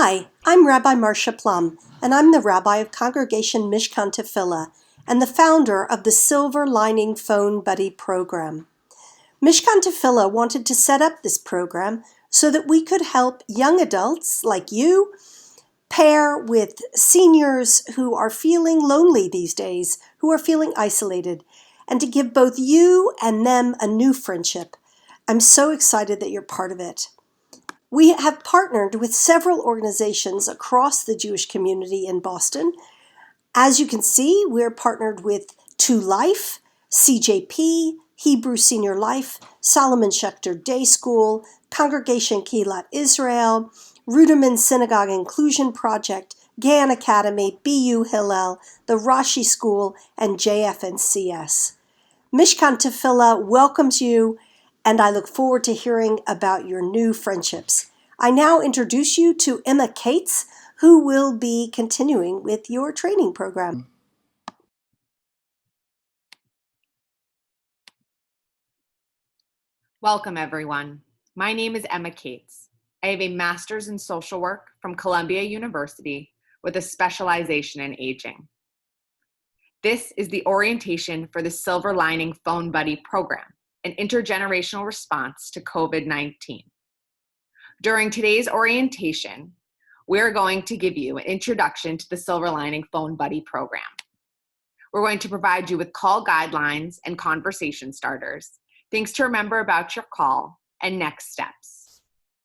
Hi, I'm Rabbi Marcia Plum, and I'm the rabbi of Congregation Mishkan Tefila and the founder of the Silverlining Phone Buddy program. Mishkan Tefila wanted to set up this program so that we could help young adults like you pair with seniors who are feeling lonely these days, who are feeling isolated, and to give both you and them a new friendship. I'm so excited that you're part of it. We have partnered with several organizations across the Jewish community in Boston. As you can see, we're partnered with To Life, CJP, Hebrew Senior Life, Solomon Schechter Day School, Congregation Keilat Israel, Ruderman Synagogue Inclusion Project, Gan Academy, BU Hillel, the Rashi School, and JFNCS. Mishkan Tefillah welcomes you, and I look forward to hearing about your new friendships. I now introduce you to Emma Cates, who will be continuing with your training program. Welcome, everyone. My name is Emma Cates. I have a master's in social work from Columbia University with a specialization in aging. This is the orientation for the Silverlining Phone Buddy program, an intergenerational response to COVID-19. During today's orientation, we're going to give you an introduction to the Silverlining Phone Buddy program. We're going to provide you with call guidelines and conversation starters, things to remember about your call, and next steps.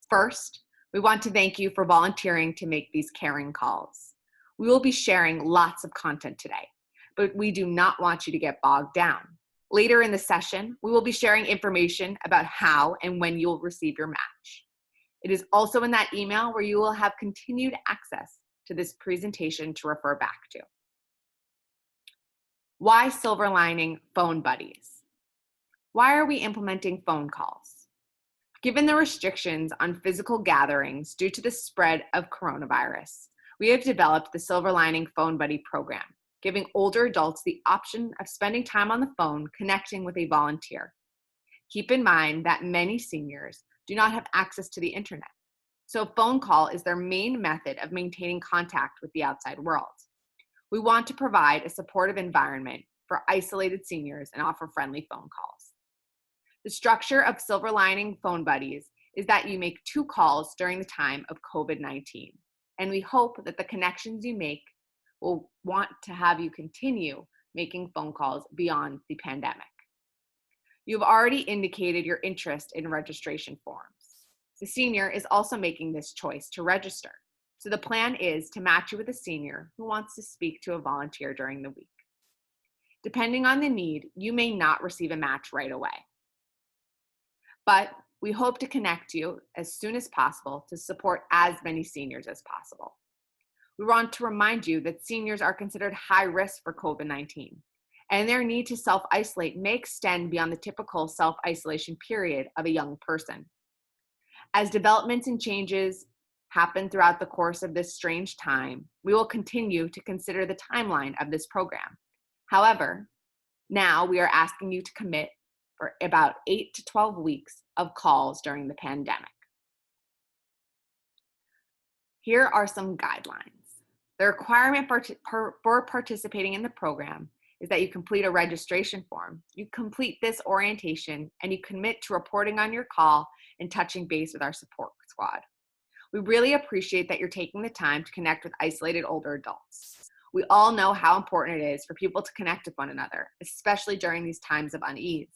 First, we want to thank you for volunteering to make these caring calls. We will be sharing lots of content today, but we do not want you to get bogged down. Later in the session, we will be sharing information about how and when you will receive your match. It is also in that email where you will have continued access to this presentation to refer back to. Why Silverlining Phone Buddies? Why are we implementing phone calls? Given the restrictions on physical gatherings due to the spread of coronavirus, we have developed the Silverlining Phone Buddy program, giving older adults the option of spending time on the phone connecting with a volunteer. Keep in mind that many seniors do not have access to the internet, so a phone call is their main method of maintaining contact with the outside world. We want to provide a supportive environment for isolated seniors and offer friendly phone calls. The structure of Silverlining Phone Buddies is that you make 2 calls during the time of COVID-19, and we hope that the connections you make will want to have you continue making phone calls beyond the pandemic. You've already indicated your interest in registration forms. The senior is also making this choice to register, so the plan is to match you with a senior who wants to speak to a volunteer during the week. Depending on the need, you may not receive a match right away, but we hope to connect you as soon as possible to support as many seniors as possible. We want to remind you that seniors are considered high risk for COVID-19, and their need to self-isolate may extend beyond the typical self-isolation period of a young person. As developments and changes happen throughout the course of this strange time, we will continue to consider the timeline of this program. However, now we are asking you to commit for about 8 to 12 weeks of calls during the pandemic. Here are some guidelines. The requirement for participating in the program is that you complete a registration form, you complete this orientation, and you commit to reporting on your call and touching base with our support squad. We really appreciate that you're taking the time to connect with isolated older adults. We all know how important it is for people to connect with one another, especially during these times of unease.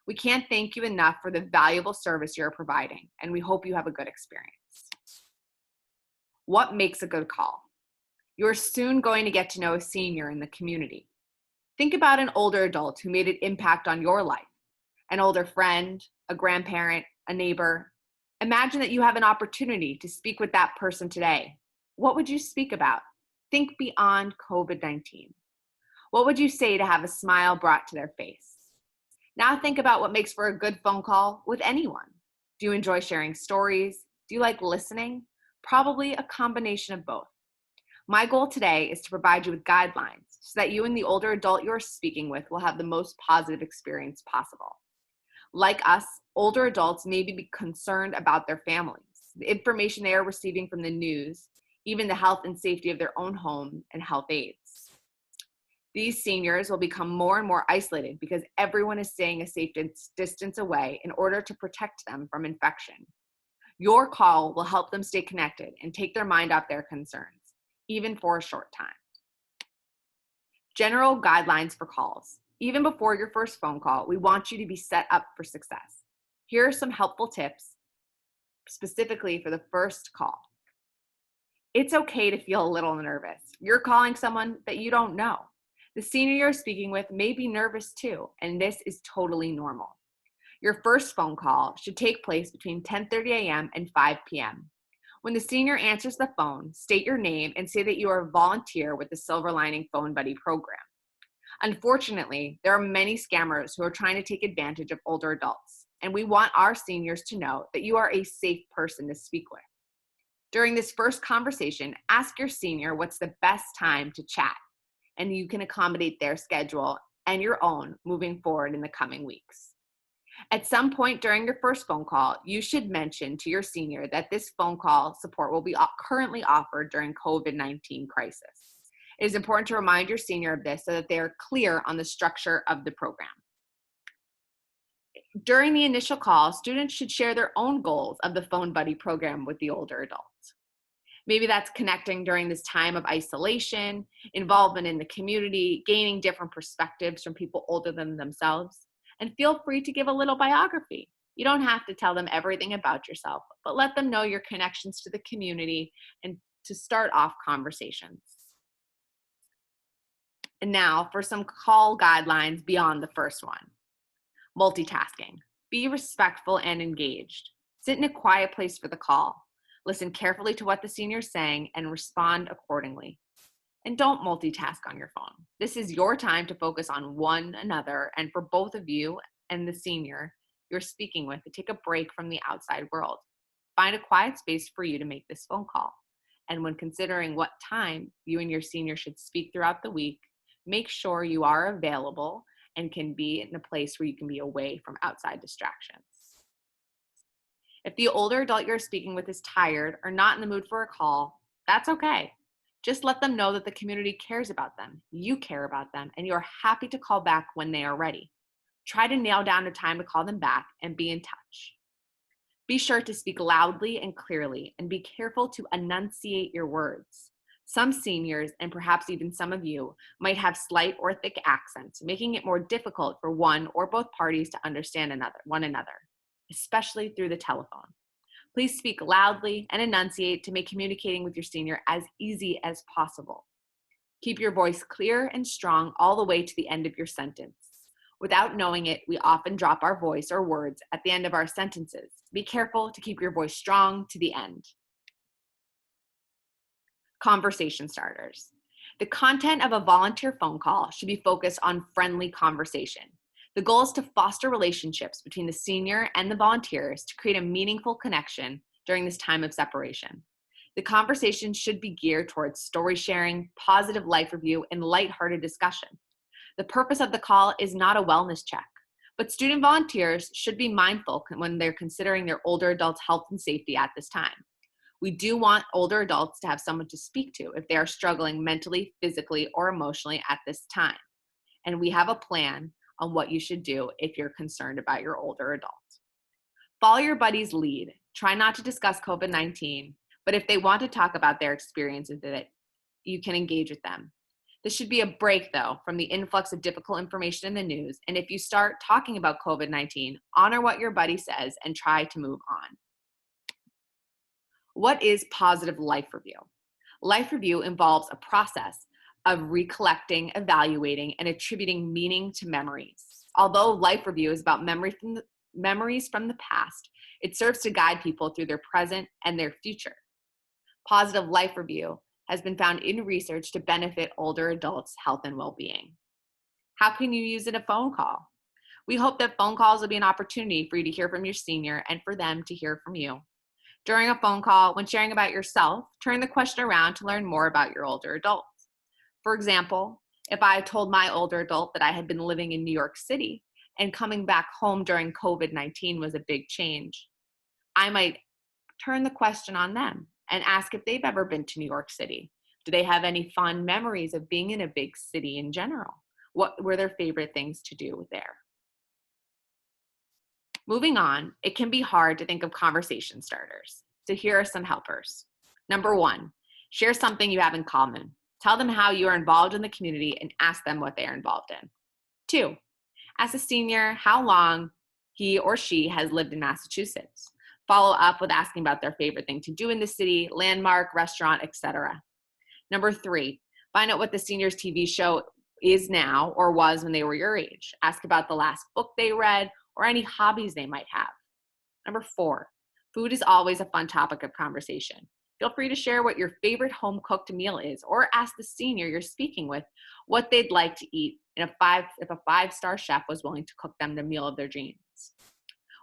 We can't thank you enough for the valuable service you're providing, and we hope you have a good experience. What makes a good call? You're soon going to get to know a senior in the community. Think about an older adult who made an impact on your life, an older friend, a grandparent, a neighbor. Imagine that you have an opportunity to speak with that person today. What would you speak about? Think beyond COVID-19. What would you say to have a smile brought to their face? Now think about what makes for a good phone call with anyone. Do you enjoy sharing stories? Do you like listening? Probably a combination of both. My goal today is to provide you with guidelines so that you and the older adult you're speaking with will have the most positive experience possible. Like us, older adults may be concerned about their families, the information they are receiving from the news, even the health and safety of their own home and health aides. These seniors will become more and more isolated because everyone is staying a safe distance away in order to protect them from infection. Your call will help them stay connected and take their mind off their concerns, even for a short time. General guidelines for calls. Even before your first phone call, we want you to be set up for success. Here are some helpful tips specifically for the first call. It's okay to feel a little nervous. You're calling someone that you don't know. The senior you're speaking with may be nervous too, and this is totally normal. Your first phone call should take place between 10:30 a.m. and 5 p.m. When the senior answers the phone, state your name and say that you are a volunteer with the Silverlining Phone Buddy program. Unfortunately, there are many scammers who are trying to take advantage of older adults, and we want our seniors to know that you are a safe person to speak with. During this first conversation, ask your senior what's the best time to chat, and you can accommodate their schedule and your own moving forward in the coming weeks. At some point during your first phone call, you should mention to your senior that this phone call support will be currently offered during COVID-19 crisis. It is important to remind your senior of this so that they are clear on the structure of the program. During the initial call, students should share their own goals of the Phone Buddy program with the older adult. Maybe that's connecting during this time of isolation, involvement in the community, gaining different perspectives from people older than themselves, and feel free to give a little biography. You don't have to tell them everything about yourself, but let them know your connections to the community and to start off conversations. And now for some call guidelines beyond the first one. Multitasking. Be respectful and engaged. Sit in a quiet place for the call. Listen carefully to what the senior is saying and respond accordingly. And don't multitask on your phone. This is your time to focus on one another and for both of you and the senior you're speaking with to take a break from the outside world. Find a quiet space for you to make this phone call. And when considering what time you and your senior should speak throughout the week, make sure you are available and can be in a place where you can be away from outside distractions. If the older adult you're speaking with is tired or not in the mood for a call, that's okay. Just let them know that the community cares about them, you care about them, and you're happy to call back when they are ready. Try to nail down a time to call them back and be in touch. Be sure to speak loudly and clearly and be careful to enunciate your words. Some seniors, and perhaps even some of you, might have slight or thick accents, making it more difficult for one or both parties to understand one another, especially through the telephone. Please speak loudly and enunciate to make communicating with your senior as easy as possible. Keep your voice clear and strong all the way to the end of your sentence. Without knowing it, we often drop our voice or words at the end of our sentences. Be careful to keep your voice strong to the end. Conversation starters. The content of a volunteer phone call should be focused on friendly conversation. The goal is to foster relationships between the senior and the volunteers to create a meaningful connection during this time of separation. The conversation should be geared towards story sharing, positive life review, and lighthearted discussion. The purpose of the call is not a wellness check, but student volunteers should be mindful when they're considering their older adults' health and safety at this time. We do want older adults to have someone to speak to if they are struggling mentally, physically, or emotionally at this time. And we have a plan on what you should do if you're concerned about your older adult. Follow your buddy's lead. Try not to discuss COVID-19, but if they want to talk about their experiences with it, you can engage with them. This should be a break, though, from the influx of difficult information in the news, and if you start talking about COVID-19, honor what your buddy says and try to move on. What is positive life review? Life review involves a process of recollecting, evaluating, and attributing meaning to memories. Although life review is about memories from the past, it serves to guide people through their present and their future. Positive life review has been found in research to benefit older adults' health and well-being. How can you use it in a phone call? We hope that phone calls will be an opportunity for you to hear from your senior and for them to hear from you. During a phone call, when sharing about yourself, turn the question around to learn more about your older adult. For example, if I told my older adult that I had been living in New York City and coming back home during COVID-19 was a big change, I might turn the question on them and ask if they've ever been to New York City. Do they have any fond memories of being in a big city in general? What were their favorite things to do there? Moving on, it can be hard to think of conversation starters. So here are some helpers. Number 1, share something you have in common. Tell them how you are involved in the community and ask them what they are involved in. 2, ask a senior how long he or she has lived in Massachusetts. Follow up with asking about their favorite thing to do in the city, landmark, restaurant, etc. Number 3, find out what the senior's TV show is now or was when they were your age. Ask about the last book they read or any hobbies they might have. Number 4, food is always a fun topic of conversation. Feel free to share what your favorite home-cooked meal is, or ask the senior you're speaking with what they'd like to eat if a five-star chef was willing to cook them the meal of their dreams.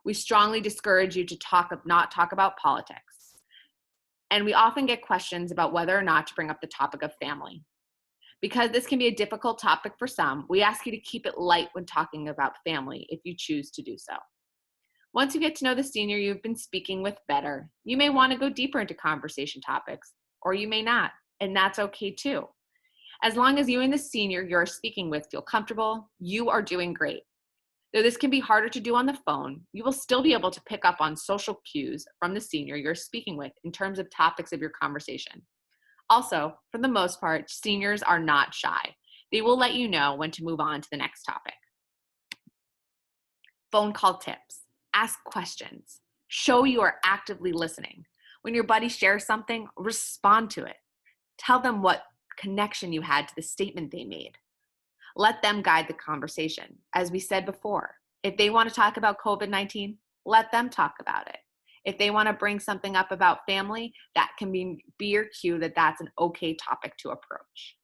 We strongly discourage you to not talk about politics. And we often get questions about whether or not to bring up the topic of family. Because this can be a difficult topic for some, we ask you to keep it light when talking about family if you choose to do so. Once you get to know the senior you've been speaking with better, you may want to go deeper into conversation topics, or you may not, and that's okay too. As long as you and the senior you're speaking with feel comfortable, you are doing great. Though this can be harder to do on the phone, you will still be able to pick up on social cues from the senior you're speaking with in terms of topics of your conversation. Also, for the most part, seniors are not shy. They will let you know when to move on to the next topic. Phone call tips. Ask questions. Show you are actively listening. When your buddy shares something, respond to it. Tell them what connection you had to the statement they made. Let them guide the conversation. As we said before, if they want to talk about COVID-19, let them talk about it. If they want to bring something up about family, that can be your cue that that's an okay topic to approach.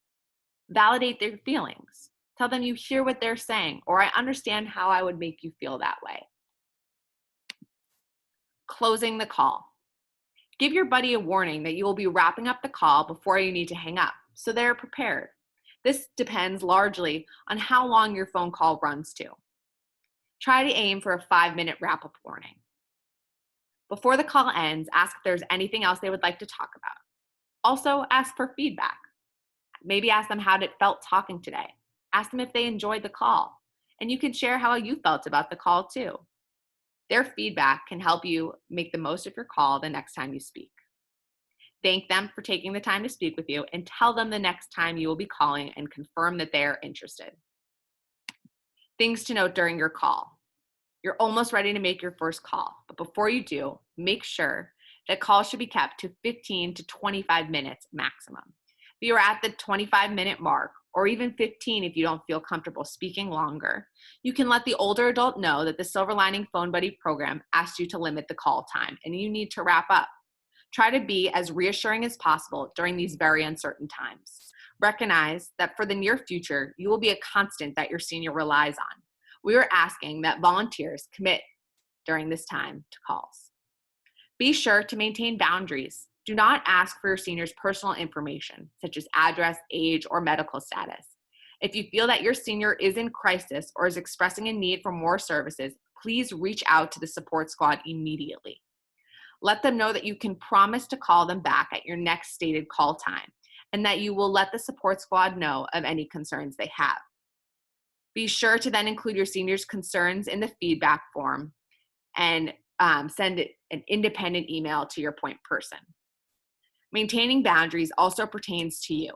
Validate their feelings. Tell them you hear what they're saying, or I understand how I would make you feel that way. Closing the call. Give your buddy a warning that you will be wrapping up the call before you need to hang up, so they're prepared. This depends largely on how long your phone call runs to. Try to aim for a 5-minute wrap-up warning. Before the call ends, ask if there's anything else they would like to talk about. Also, ask for feedback. Maybe ask them how it felt talking today. Ask them if they enjoyed the call. And you can share how you felt about the call too. Their feedback can help you make the most of your call the next time you speak. Thank them for taking the time to speak with you and tell them the next time you will be calling and confirm that they are interested. Things to note during your call. You're almost ready to make your first call, but before you do, make sure that calls should be kept to 15 to 25 minutes maximum. If you're at the 25-minute mark, or even 15 if you don't feel comfortable speaking longer, you can let the older adult know that the Silverlining Phone Buddy program asked you to limit the call time and you need to wrap up. Try to be as reassuring as possible during these very uncertain times. Recognize that for the near future, you will be a constant that your senior relies on. We are asking that volunteers commit during this time to calls. Be sure to maintain boundaries. Do not ask for your senior's personal information, such as address, age, or medical status. If you feel that your senior is in crisis or is expressing a need for more services, please reach out to the support squad immediately. Let them know that you can promise to call them back at your next stated call time, and that you will let the support squad know of any concerns they have. Be sure to then include your senior's concerns in the feedback form and send an independent email to your point person. Maintaining boundaries also pertains to you.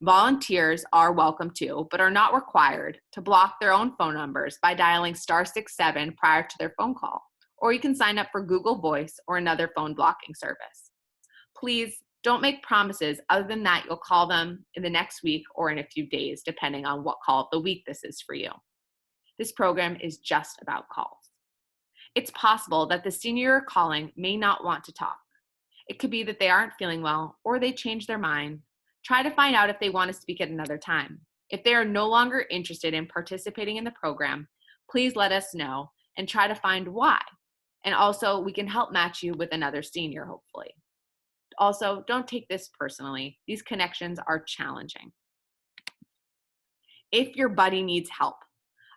Volunteers are welcome to, but are not required to block their own phone numbers by dialing *67 prior to their phone call, or you can sign up for Google Voice or another phone blocking service. Please don't make promises other than that you'll call them in the next week or in a few days, depending on what call of the week this is for you. This program is just about calls. It's possible that the senior you're calling may not want to talk. It could be that they aren't feeling well or they change their mind. Try to find out if they want to speak at another time. If they are no longer interested in participating in the program, please let us know and try to find why. And also, we can help match you with another senior, hopefully. Also, don't take this personally. These connections are challenging. If your buddy needs help,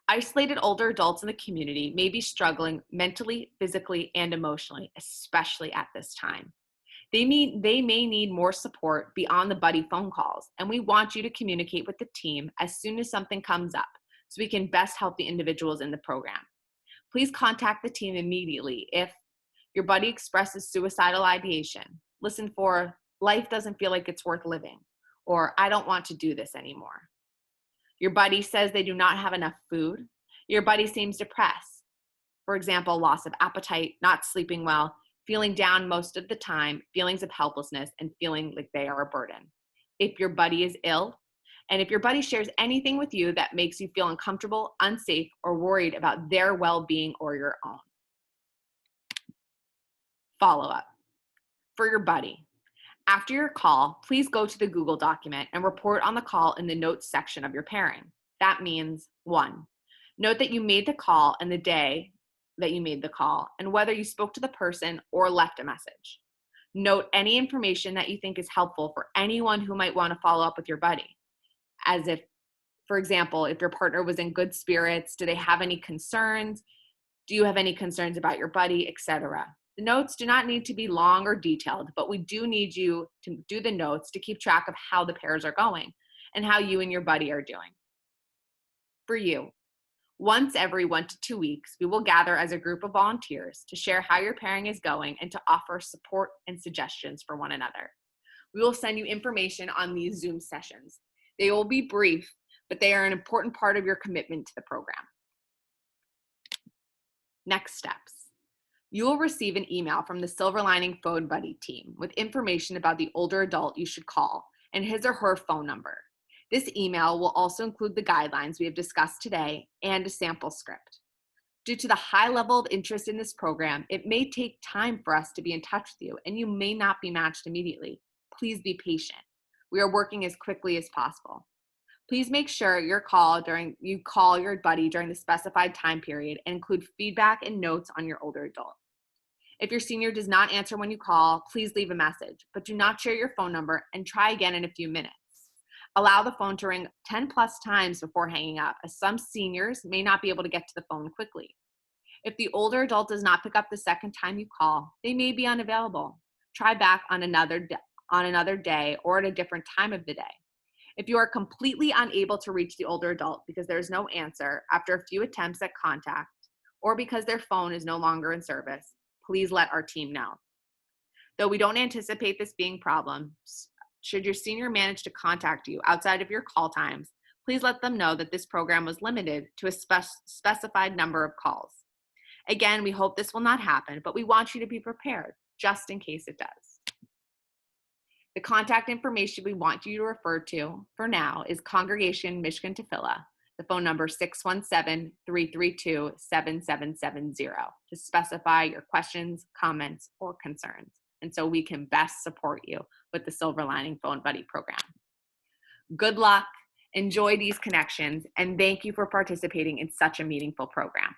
isolated older adults in the community may be struggling mentally, physically, and emotionally, especially at this time. They may need more support beyond the buddy phone calls, and we want you to communicate with the team as soon as something comes up so we can best help the individuals in the program. Please contact the team immediately if your buddy expresses suicidal ideation. Listen for, life doesn't feel like it's worth living, or I don't want to do this anymore. Your buddy says they do not have enough food. Your buddy seems depressed. For example, loss of appetite, not sleeping well, feeling down most of the time, feelings of helplessness, and feeling like they are a burden. If your buddy is ill, and if your buddy shares anything with you that makes you feel uncomfortable, unsafe, or worried about their well-being or your own. Follow-up. For your buddy, after your call, please go to the Google document and report on the call in the notes section of your pairing. That means 1, note that you made the call and the day that you made the call and whether you spoke to the person or left a message. Note any information that you think is helpful for anyone who might want to follow up with your buddy. As if, for example, if your partner was in good spirits, do they have any concerns? Do you have any concerns about your buddy, etc.? The notes do not need to be long or detailed, but we do need you to do the notes to keep track of how the pairs are going and how you and your buddy are doing. For you, once every 1 to 2 weeks, we will gather as a group of volunteers to share how your pairing is going and to offer support and suggestions for one another. We will send you information on these Zoom sessions. They will be brief, but they are an important part of your commitment to the program. Next steps. You will receive an email from the Silverlining Phone Buddy team with information about the older adult you should call and his or her phone number. This email will also include the guidelines we have discussed today and a sample script. Due to the high level of interest in this program, it may take time for us to be in touch with you and you may not be matched immediately. Please be patient. We are working as quickly as possible. Please make sure you call your buddy during the specified time period and include feedback and notes on your older adult. If your senior does not answer when you call, please leave a message, but do not share your phone number and try again in a few minutes. Allow the phone to ring 10 plus times before hanging up, as some seniors may not be able to get to the phone quickly. If the older adult does not pick up the second time you call, they may be unavailable. Try back on another day or at a different time of the day. If you are completely unable to reach the older adult because there is no answer after a few attempts at contact or because their phone is no longer in service, please let our team know. Though we don't anticipate this being problems, should your senior manage to contact you outside of your call times, please let them know that this program was limited to a specified number of calls. Again, we hope this will not happen, but we want you to be prepared just in case it does. The contact information we want you to refer to for now is Congregation Mishkan Tefila, the phone number 617-332-7770 to specify your questions, comments, or concerns, and so we can best support you with the Silverlining Phone Buddy program. Good luck, enjoy these connections, and thank you for participating in such a meaningful program.